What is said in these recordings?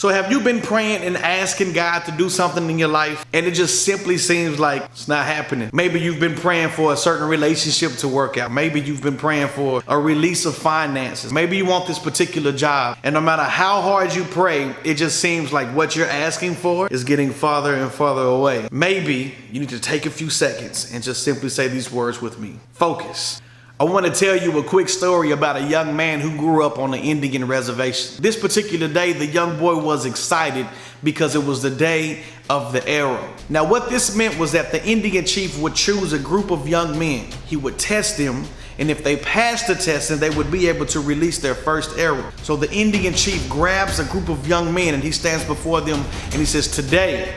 So have you been praying and asking God to do something in your life and it just simply seems like it's not happening? Maybe you've been praying for a certain relationship to work out. Maybe you've been praying for a release of finances. Maybe you want this particular job, and no matter how hard you pray, it just seems like what you're asking for is getting farther and farther away. Maybe you need to take a few seconds and just simply say these words with me. Focus. I want to tell you a quick story about a young man who grew up on an Indian reservation. This particular day, the young boy was excited because it was the day of the arrow. Now, what this meant was that the Indian chief would choose a group of young men. He would test them, and if they passed the test, then they would be able to release their first arrow. So the Indian chief grabs a group of young men and he stands before them and he says, "Today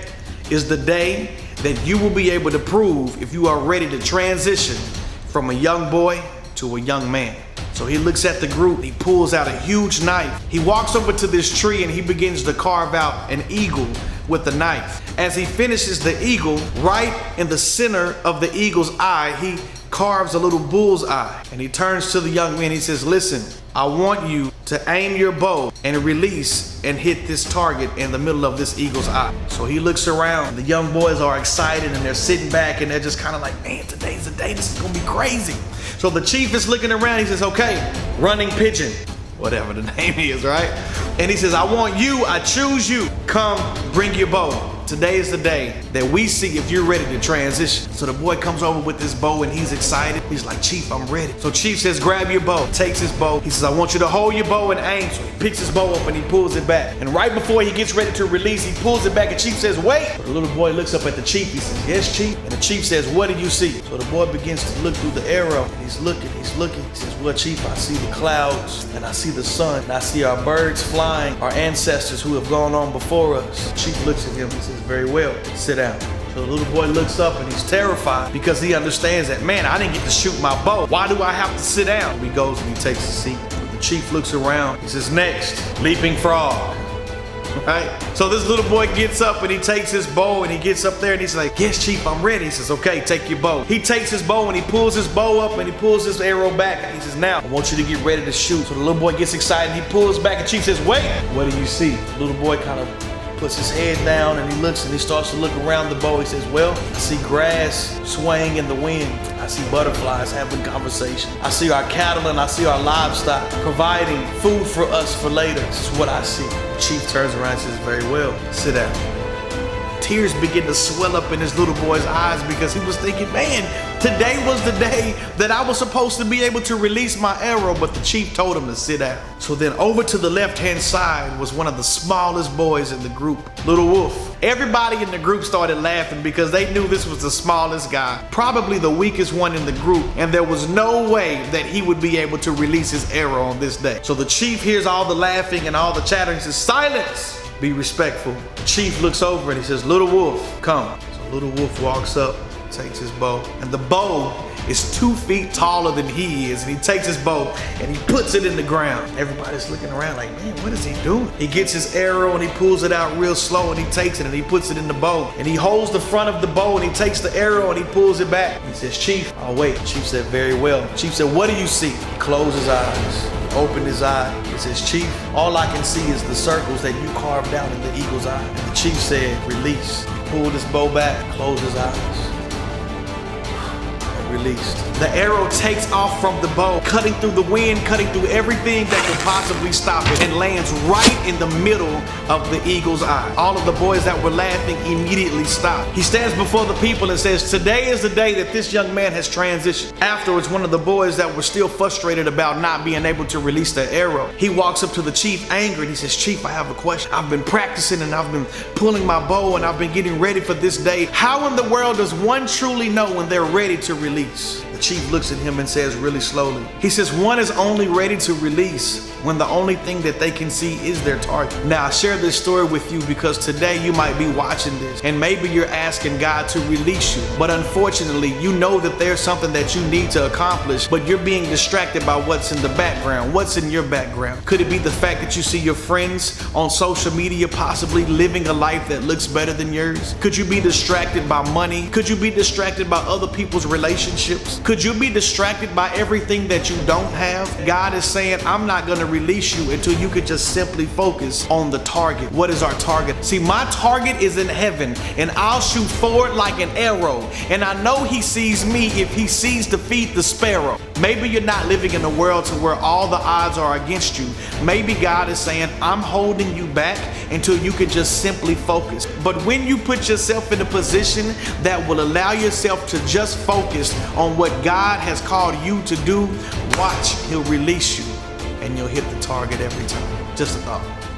is the day that you will be able to prove if you are ready to transition from a young boy to a young man." So he looks at the group, he pulls out a huge knife. He walks over to this tree and he begins to carve out an eagle with the knife. As he finishes the eagle, right in the center of the eagle's eye, he carves a little bull's eye. And he turns to the young man, he says, "Listen, I want you to aim your bow and release and hit this target in the middle of this eagle's eye." So he looks around, the young boys are excited and they're sitting back and they're just kind of like, "Man, today's the day, this is gonna be crazy." So the chief is looking around, he says, "Okay, running pigeon," whatever the name is, right? And he says, "I want you, I choose you, come bring your bow. Today is the day that we see if you're ready to transition." So the boy comes over with this bow and he's excited. He's like, "Chief, I'm ready." So Chief says, "Grab your bow." Takes his bow. He says, "I want you to hold your bow and aim." So he picks his bow up and he pulls it back. And right before he gets ready to release, he pulls it back and Chief says, "Wait." So the little boy looks up at the chief. He says, "Yes, Chief." And the chief says, "What do you see?" So the boy begins to look through the arrow. And he's looking. He says, "Well, Chief, I see the clouds and I see the sun and I see our birds flying, our ancestors who have gone on before us." The chief looks at him and says, "Very well. Sit down." So the little boy looks up and he's terrified because he understands that, man, I didn't get to shoot my bow. Why do I have to sit down? He goes and he takes a seat. The chief looks around. He says, "Next, leaping frog." Right? So this little boy gets up and he takes his bow and he gets up there and he's like, "Yes, Chief, I'm ready." He says, "Okay, take your bow." He takes his bow and he pulls his bow up and he pulls his arrow back and he says, "Now, I want you to get ready to shoot." So the little boy gets excited and he pulls back and Chief says, "Wait, what do you see?" The little boy kind of puts his head down and he looks and he starts to look around the bow. He says, "Well, I see grass swaying in the wind. I see butterflies having conversation. I see our cattle and I see our livestock providing food for us for later. This is what I see." The chief turns around and says, "Very well, sit down." Tears begin to swell up in this little boy's eyes because he was thinking, man, today was the day that I was supposed to be able to release my arrow, but the chief told him to sit down. So then over to the left-hand side was one of the smallest boys in the group, Little Wolf. Everybody in the group started laughing because they knew this was the smallest guy, probably the weakest one in the group, and there was no way that he would be able to release his arrow on this day. So the chief hears all the laughing and all the chattering and says, "Silence! Be respectful." The chief looks over and he says, "Little Wolf, come." So Little Wolf walks up, takes his bow, and the bow is 2 feet taller than he is, and he takes his bow and he puts it in the ground. Everybody's looking around like, man, what is he doing? He gets his arrow and he pulls it out real slow and he takes it and he puts it in the bow and he holds the front of the bow and he takes the arrow and he pulls it back. He says, "Chief, I'll wait." The chief said, "Very well." The chief said, "What do you see?" He closed his eyes, opened his eye. He says, "Chief, all I can see is the circles that you carved out in the eagle's eye." And the chief said, "Release." He pulled his bow back, closed his eyes. Released. The arrow takes off from the bow, cutting through the wind, cutting through everything that could possibly stop it, and lands right in the middle of the eagle's eye. All of the boys that were laughing immediately stopped. He stands before the people and says, "Today is the day that this young man has transitioned." Afterwards, one of the boys that were still frustrated about not being able to release the arrow, he walks up to the chief angry and he says, "Chief, I have a question. I've been practicing and I've been pulling my bow and I've been getting ready for this day. How in the world does one truly know when they're ready to release?" The chief looks at him and says really slowly, he says, "One is only ready to release when the only thing that they can see is their target." Now, I share this story with you because today you might be watching this and maybe you're asking God to release you, but unfortunately you know that there's something that you need to accomplish, but you're being distracted by what's in the background. What's in your background? Could it be the fact that you see your friends on social media possibly living a life that looks better than yours? Could you be distracted by money? Could you be distracted by other people's relationships? Could you be distracted by everything that you don't have? God is saying, I'm not going to release you until you could just simply focus on the target. What is our target? See, my target is in heaven, and I'll shoot forward like an arrow. And I know he sees me if he sees to feed the sparrow. Maybe you're not living in a world to where all the odds are against you. Maybe God is saying, I'm holding you back until you can just simply focus. But when you put yourself in a position that will allow yourself to just focus on what God has called you to do, watch, he'll release you and you'll hit the target every time. Just a thought.